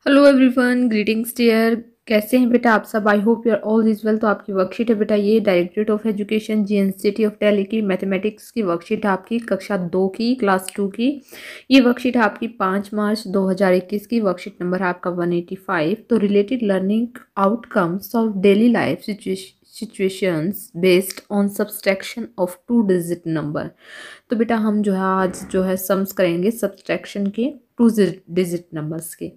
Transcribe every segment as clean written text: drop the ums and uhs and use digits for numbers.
Hello everyone, greetings dear. कैसे हैं बेटा आप सब? I hope you are all is well. तो आपकी वर्कशीट है बेटा, ये directorate of education GNCT of Delhi की मैथमेटिक्स की वर्कशीट है आपकी कक्षा 2 की क्लास 2 की। ये वर्कशीट है आपकी 5 मार्च 2021 की। वर्कशीट नंबर है आपका 185। तो related learning outcomes of daily life situations based on subtraction of 2 digit number. तो बेटा हम जो है आज जो है सम्स करेंगे सब्सट्रैक्शन के 2 डिजिट नंबर्स के।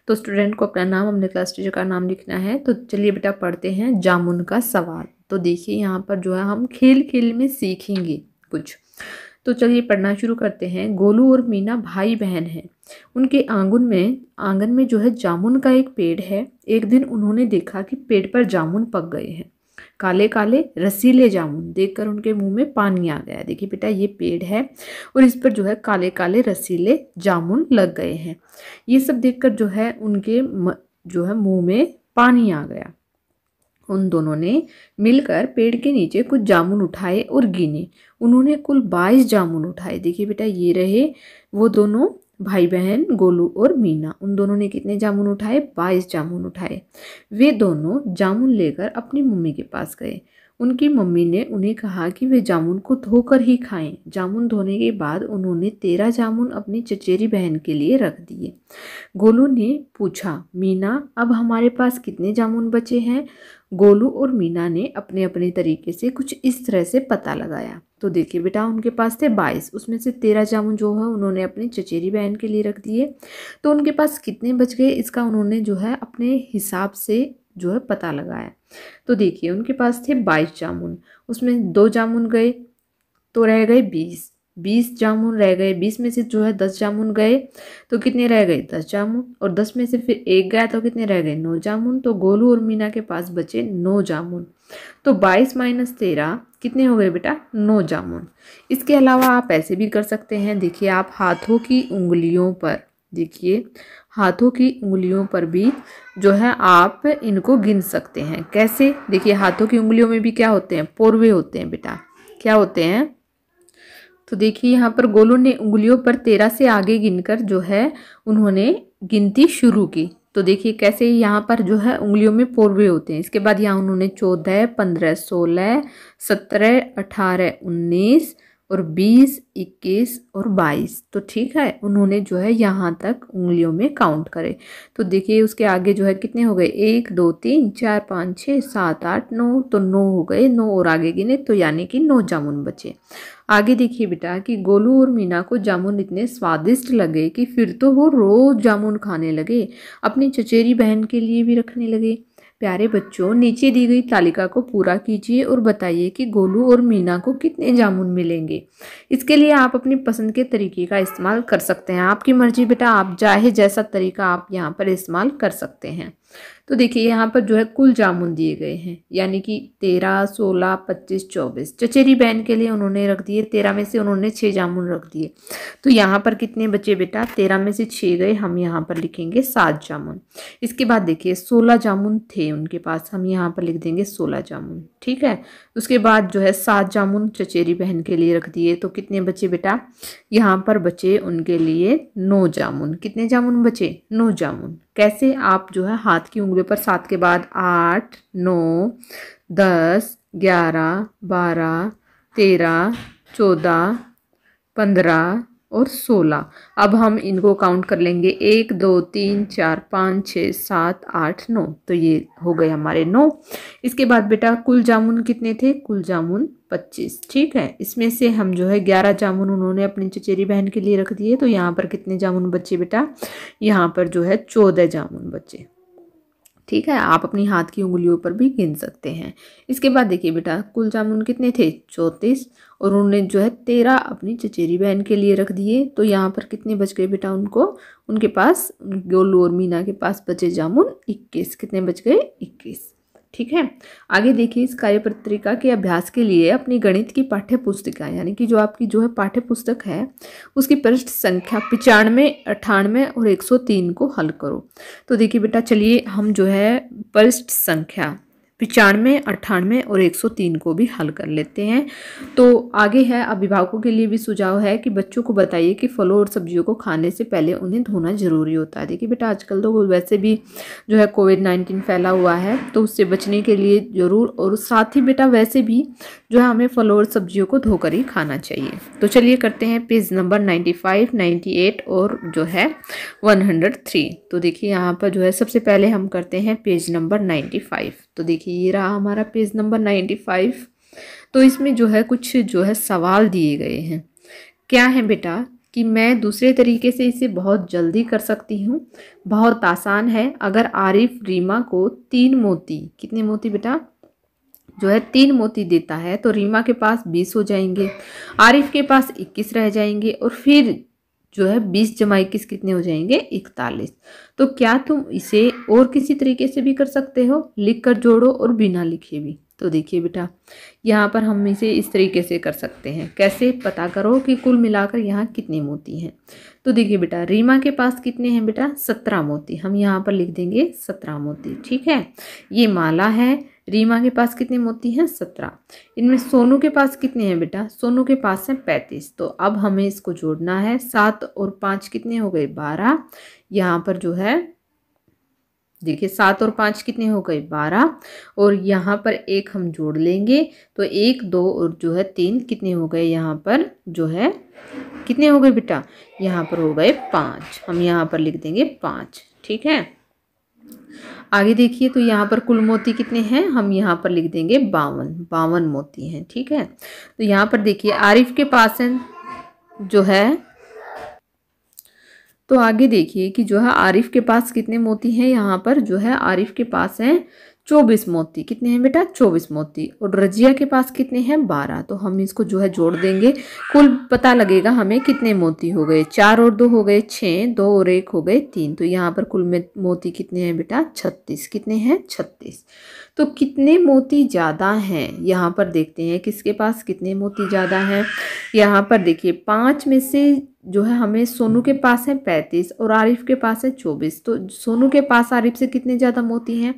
तो स्टूडेंट को अपना नाम, अपने क्लास टीचर का नाम लिखना है। तो चलिए बेटा पढ़ते हैं जामुन का सवाल। तो देखिए यहाँ पर जो है हम खेल खेल में सीखेंगे कुछ। तो चलिए पढ़ना शुरू करते हैं। गोलू और मीना भाई बहन हैं। उनके आंगन में जो है जामुन का एक पेड़ है। एक दिन उन्होंने देखा कि पेड़ पर जामुन पक गए हैं। काले काले रसीले जामुन देखकर उनके मुंह में पानी आ गया। देखिए बेटा ये पेड़ है और इस पर जो है काले काले रसीले जामुन लग गए हैं। ये सब देखकर जो है उनके जो है मुंह में पानी आ गया। उन दोनों ने मिलकर पेड़ के नीचे कुछ जामुन उठाए और गिने। उन्होंने कुल 22 जामुन उठाए। देखिए बेटा ये रहे वो दोनों भाई बहन गोलू और मीना। उन दोनों ने कितने जामुन उठाए? 22 जामुन उठाए। वे दोनों जामुन लेकर अपनी मम्मी के पास गए। उनकी मम्मी ने उन्हें कहा कि वे जामुन को धोकर ही खाएं। जामुन धोने के बाद उन्होंने 13 जामुन अपनी चचेरी बहन के लिए रख दिए। गोलू ने पूछा, मीना अब हमारे पास कितने जामुन बचे हैं? गोलू और मीना ने अपने अपने तरीके से कुछ इस तरह से पता लगाया। तो देखिए बेटा उनके पास थे 22, उसमें से 13 जामुन जो है उन्होंने अपनी चचेरी बहन के लिए रख दिए। तो उनके पास कितने बच गए इसका उन्होंने जो है अपने हिसाब से जो है पता लगाया। तो देखिए उनके पास थे 22 जामुन, उसमें 2 जामुन गए तो रह गए 20 जामुन रह गए। 20 में से जो है 10 जामुन गए तो कितने रह गए? 10 जामुन। और 10 में से फिर एक गया तो कितने रह गए? 9 जामुन। तो गोलू और मीना के पास बचे 9 जामुन। तो 22 माइनस 13 कितने हो गए बेटा? 9 जामुन। इसके अलावा आप ऐसे भी कर सकते हैं। देखिए आप हाथों की उंगलियों पर, देखिए हाथों की उंगलियों पर भी जो है आप इनको गिन सकते हैं। कैसे? देखिए हाथों की उंगलियों में भी क्या होते हैं? पोरवे होते हैं बेटा। क्या होते हैं? तो देखिए यहाँ पर गोलू ने उंगलियों पर 13 से आगे गिनकर जो है उन्होंने गिनती शुरू की। तो देखिए कैसे यहाँ पर जो है उंगलियों में पोरवे होते हैं। इसके बाद यहाँ उन्होंने 14, 15, 16, 17, 18, 19 और 20, 21 और 22। तो ठीक है उन्होंने जो है यहाँ तक उंगलियों में काउंट करे। तो देखिए उसके आगे जो है कितने हो गए? 1 2 3 4 5 6 7 8 9। तो 9 हो गए। 9 और आगे गिने तो यानी कि 9 जामुन बचे। आगे देखिए बेटा कि गोलू और मीना को जामुन इतने स्वादिष्ट लगे कि फिर तो वो रोज जामुन खाने लगे। अपनी चचेरी बहन के लिए भी रखने लगे। प्यारे बच्चों, नीचे दी गई तालिका को पूरा कीजिए और बताइए कि गोलू और मीना को कितने जामुन मिलेंगे। इसके लिए आप अपनी पसंद के तरीके का इस्तेमाल कर सकते हैं। आपकी मर्जी बेटा, आप चाहे जैसा तरीका आप यहाँ पर इस्तेमाल कर सकते हैं। तो देखिए यहाँ पर जो है कुल जामुन दिए गए हैं, यानी कि 13, 16, 25, 24। चचेरी बहन के लिए उन्होंने रख दिए 13 में से उन्होंने 6 जामुन रख दिए। तो यहाँ पर कितने बचे बेटा? 13 में से 6 गए, हम यहाँ पर लिखेंगे 7 जामुन। इसके बाद देखिए 16 जामुन थे उनके पास, हम यहाँ पर लिख देंगे 16 जामुन। ठीक है। उसके बाद जो है 7 जामुन चचेरी बहन के लिए रख दिए। तो कितने बचे बेटा? यहाँ पर बचे उनके लिए 9 जामुन। कितने जामुन बचे? 9 जामुन। कैसे? आप जो है हाथ की उंगलियों पर 7 के बाद 8, 9, 10, 11, 12, 13, 14, 15 और 16। अब हम इनको काउंट कर लेंगे 1 2 3 4 5 6 7 8 9। तो ये हो गए हमारे 9। इसके बाद बेटा कुल जामुन कितने थे? कुल जामुन 25। ठीक है। इसमें से हम जो है 11 जामुन उन्होंने अपनी चचेरी बहन के लिए रख दिए। तो यहाँ पर कितने जामुन बचे बेटा? यहाँ पर जो है 14 जामुन बचे। ठीक है। आप अपनी हाथ की उंगलियों पर भी गिन सकते हैं। इसके बाद देखिए बेटा कुल जामुन कितने थे? 34। और उन्होंने जो है 13 अपनी चचेरी बहन के लिए रख दिए। तो यहाँ पर कितने बच गए बेटा उनको? उनके पास गोलू और मीना के पास बचे जामुन 21। कितने बच गए? 21। ठीक है। आगे देखिए इस कार्यपत्रिका के अभ्यास के लिए अपनी गणित की पाठ्य पुस्तिका, यानी कि जो आपकी जो है पाठ्य पुस्तक है उसकी पृष्ठ संख्या 95, 98 और 103 को हल करो। तो देखिए बेटा चलिए हम जो है पृष्ठ संख्या 95, 98 और 103 को भी हल कर लेते हैं। तो आगे है, अभिभावकों के लिए भी सुझाव है कि बच्चों को बताइए कि फलों और सब्जियों को खाने से पहले उन्हें धोना ज़रूरी होता है। देखिए बेटा, आजकल तो वैसे भी जो है कोविड-19 फैला हुआ है, तो उससे बचने के लिए ज़रूर, और साथ ही बेटा वैसे भी जो है हमें फलों और सब्जियों को धोकर ही खाना चाहिए। तो चलिए करते हैं पेज नंबर 95, 98 और जो है 103। तो देखिए यहाँ पर जो है सबसे पहले हम करते हैं पेज नंबर 95। तो देखिए ये रहा हमारा पेज नंबर 95। तो इसमें जो है कुछ जो है सवाल दिए गए हैं। क्या है बेटा कि मैं दूसरे तरीके से इसे बहुत जल्दी कर सकती हूँ। बहुत आसान है। अगर आरिफ रीमा को 3 मोती, कितने मोती बेटा, जो है 3 मोती देता है तो रीमा के पास 20 हो जाएंगे, आरिफ के पास 21 रह जाएंगे, और फिर जो है 20 जमा 21 कितने हो जाएंगे, 41। तो क्या तुम इसे और किसी तरीके से भी कर सकते हो, लिख कर जोड़ो और बिना लिखे भी। तो देखिए बेटा, यहाँ पर हम इसे इस तरीके से कर सकते हैं। कैसे, पता करो कि कुल मिलाकर यहाँ कितने मोती हैं। तो देखिए बेटा, रीमा के पास कितने हैं बेटा, 17 मोती। हम यहाँ पर लिख देंगे 17 मोती। ठीक है, ये माला है। रीमा के पास कितने मोती हैं, 17। इनमें सोनू के पास कितने हैं बेटा, सोनू के पास हैं 35। तो अब हमें इसको जोड़ना है। 7 और 5 कितने हो गए, 12। यहाँ पर जो है देखिए 7 और 5 कितने हो गए, 12। और यहाँ पर एक हम जोड़ लेंगे तो 1, 2 और जो है 3 कितने हो गए, यहाँ पर जो है कितने हो गए बेटा, यहाँ पर हो गए 5। हम यहाँ पर लिख देंगे 5। ठीक है, आगे देखिए, तो यहाँ पर कुल मोती कितने हैं, हम यहाँ पर लिख देंगे 52 मोती हैं। ठीक है, तो यहाँ पर देखिए आरिफ के पास है जो है, तो आगे देखिए कि जो है आरिफ के पास कितने मोती हैं। यहाँ पर जो है आरिफ के पास हैं 24 मोती। कितने हैं बेटा, 24 मोती। और रजिया के पास कितने हैं, 12। तो हम इसको जो है जोड़ देंगे, कुल पता लगेगा हमें कितने मोती हो गए। 4 और 2 हो गए 6, 2 और 1 हो गए 3। तो यहाँ पर कुल में मोती कितने हैं बेटा, 36। कितने हैं, 36। तो कितने मोती ज़्यादा हैं, यहाँ पर देखते हैं किसके पास कितने मोती ज़्यादा हैं। यहाँ पर देखिए 5 में से जो है हमें सोनू के पास है 35 और आरिफ के पास है 24। तो सोनू के पास आरिफ से कितने ज़्यादा मोती हैं,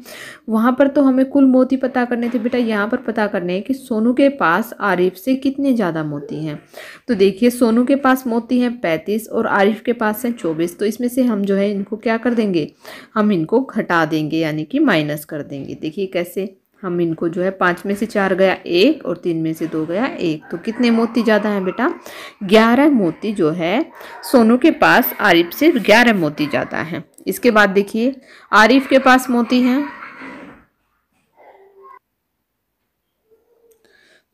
वहाँ पर तो हमें कुल मोती पता करने थे बेटा, यहाँ पर पता करने हैं कि सोनू के पास आरिफ से कितने ज़्यादा मोती हैं। तो देखिए सोनू के पास मोती हैं 35 और आरिफ के पास हैं 24। तो इसमें से हम जो है इनको क्या कर देंगे, हम इनको घटा देंगे, यानी कि माइनस कर देंगे। देखिए कैसे, हम इनको जो है 5 में से 4 गया 1 और 3 में से 2 गया 1। तो कितने मोती ज़्यादा हैं बेटा, 11 मोती जो है सोनू के पास आरिफ से 11 मोती ज़्यादा हैं। इसके बाद देखिए आरिफ के पास मोती हैं,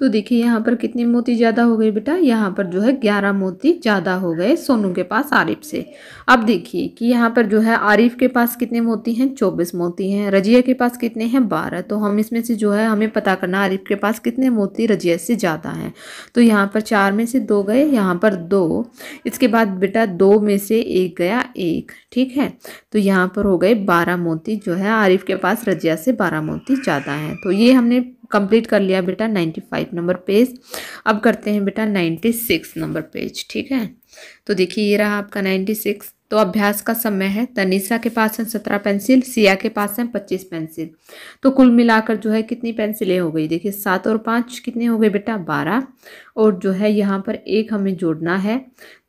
तो देखिए यहाँ पर कितने मोती ज़्यादा हो गए बेटा, यहाँ पर जो है 11 मोती ज़्यादा हो गए सोनू के पास आरिफ से। अब देखिए कि यहाँ पर जो है आरिफ के पास कितने मोती हैं, 24 मोती हैं। रजिया के पास कितने हैं, 12। तो हम इसमें से जो है हमें पता करना आरिफ के पास कितने मोती रजिया से ज़्यादा हैं। तो यहाँ पर 4 में से 2 गए, यहाँ पर 2। इसके बाद बेटा 2 में से 1 गया 1। ठीक है, तो यहाँ पर हो गए 12 मोती जो है आरिफ के पास रजिया से 12 मोती ज़्यादा हैं। तो ये हमने कंप्लीट कर लिया बेटा 95 नंबर पेज। अब करते हैं बेटा 96 नंबर पेज। ठीक है, तो देखिए ये रहा आपका 96। तो अभ्यास का समय है। तनीषा के पास है 17 पेंसिल, सिया के पास है 25 पेंसिल। तो कुल मिलाकर जो है कितनी पेंसिलें हो गई, देखिए 7 और 5 कितने हो गए बेटा, 12। और जो है यहाँ पर एक हमें जोड़ना है,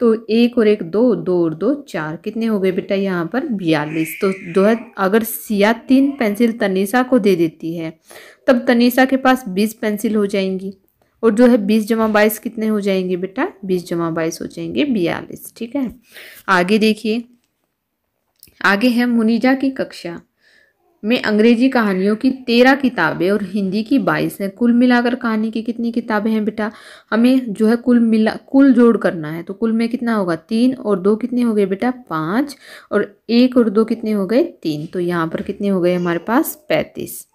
तो 1 और 1 2, 2 और 2 4, कितने हो गए बेटा यहाँ पर 42। तो जो है अगर सिया 3 पेंसिल तनीषा को दे देती है तब तनीषा के पास 20 पेंसिल हो जाएंगी, और जो है 20 जमा 22 कितने हो जाएंगे बेटा, 20 जमा 22 हो जाएंगे 42। ठीक है, आगे देखिए, आगे है मुनीजा की कक्षा में अंग्रेजी कहानियों की 13 किताबें और हिंदी की 22 हैं। कुल मिलाकर कहानी की कितनी किताबें हैं बेटा, हमें जो है कुल जोड़ करना है। तो कुल में कितना होगा, 3 और 2 कितने हो गए बेटा, 5। और 1 और 2 कितने हो गए, 3। तो यहाँ पर कितने हो गए हमारे पास 35।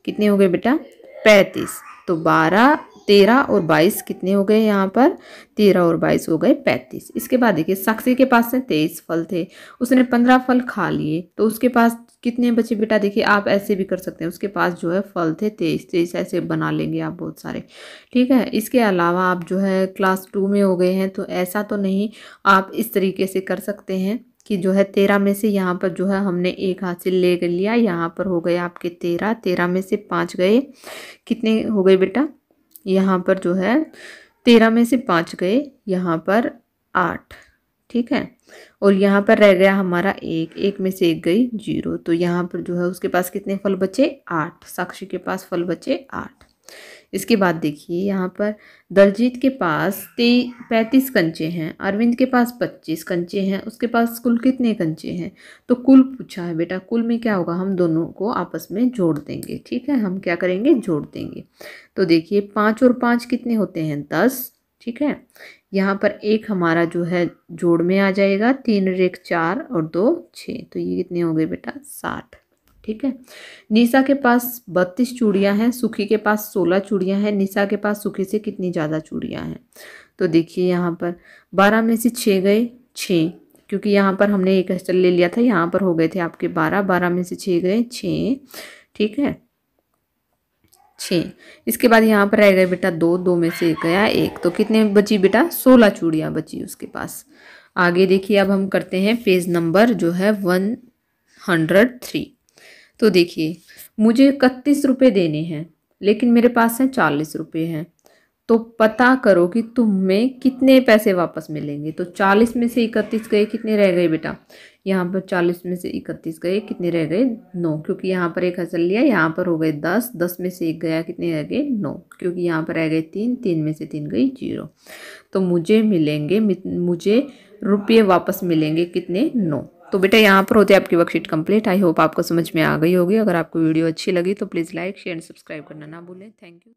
कितने हो गए बेटा, 35। तो 12, 13 और 22 कितने हो गए यहाँ पर, 13 और 22 हो गए 35। इसके बाद देखिए साक्षी के पास 23 फल थे, उसने 15 फल खा लिए, तो उसके पास कितने बचे बेटा, देखिए आप ऐसे भी कर सकते हैं, उसके पास जो है फल थे 23 ऐसे बना लेंगे आप बहुत सारे। ठीक है, इसके अलावा आप जो है क्लास 2 में हो गए हैं तो ऐसा तो नहीं, आप इस तरीके से कर सकते हैं। कि जो है 13 में से यहाँ पर जो है हमने एक हासिल ले लिया, यहाँ पर हो गए आपके 13, 13 में से 5 गए, कितने हो गए बेटा, यहाँ पर जो है 13 में से 5 गए, यहाँ पर 8, ठीक है। और यहाँ पर रह गया हमारा एक, एक में से एक गई 0, तो यहाँ पर जो है उसके पास कितने फल बचे, 8, साक्षी के पास फल बचे 8। इसके बाद देखिए यहाँ पर दलजीत के पास 35 कंचे हैं, अरविंद के पास 25 कंचे हैं, उसके पास कुल कितने कंचे हैं, तो कुल पूछा है बेटा, कुल में क्या होगा, हम दोनों को आपस में जोड़ देंगे, ठीक है। हम क्या करेंगे, जोड़ देंगे। तो देखिए 5 और 5 कितने होते हैं, 10, ठीक है। यहाँ पर एक हमारा जो है जोड़ में आ जाएगा, 3 और 1 4 और 2 6, तो ये कितने हो गए बेटा, 60, ठीक है। निशा के पास 32 चूड़ियाँ हैं, सुखी के पास 16 चूड़ियाँ हैं, निशा के पास सुखी से कितनी ज़्यादा चूड़ियाँ हैं, तो देखिए यहाँ पर 12 में से 6 गए 6, क्योंकि यहाँ पर हमने एक हस्tel ले लिया था, यहाँ पर हो गए थे आपके 12, 12 में से 6 गए 6, ठीक है 6। इसके बाद यहाँ पर रह गए बेटा 2, 2 में से गया 1, तो कितने बची बेटा, 16 चूड़ियाँ बची उसके पास। आगे देखिए अब हम करते हैं पेज नंबर जो है 103। तो देखिए मुझे 31 रुपये देने हैं, लेकिन मेरे पास हैं 40 रुपये हैं, तो पता करो कि तुम्हें कितने पैसे वापस मिलेंगे। तो 40 में से 31 गए, कितने रह गए बेटा, यहाँ पर 40 में से 31 गए, कितने रह गए, 9, क्योंकि यहाँ पर एक हसल लिया, यहाँ पर हो गए 10, 10 में से 1 गया, कितने रह गए, 9, क्योंकि यहाँ पर रह गए 3, 3 में से 3 गई 0, तो मुझे रुपये वापस मिलेंगे कितने, 9। तो बेटा यहाँ पर होते हैं आपकी वर्कशीट कंप्लीट। आई होप आपको समझ में आ गई होगी। अगर आपको वीडियो अच्छी लगी तो please like share and subscribe करना ना भूलें। Thank you.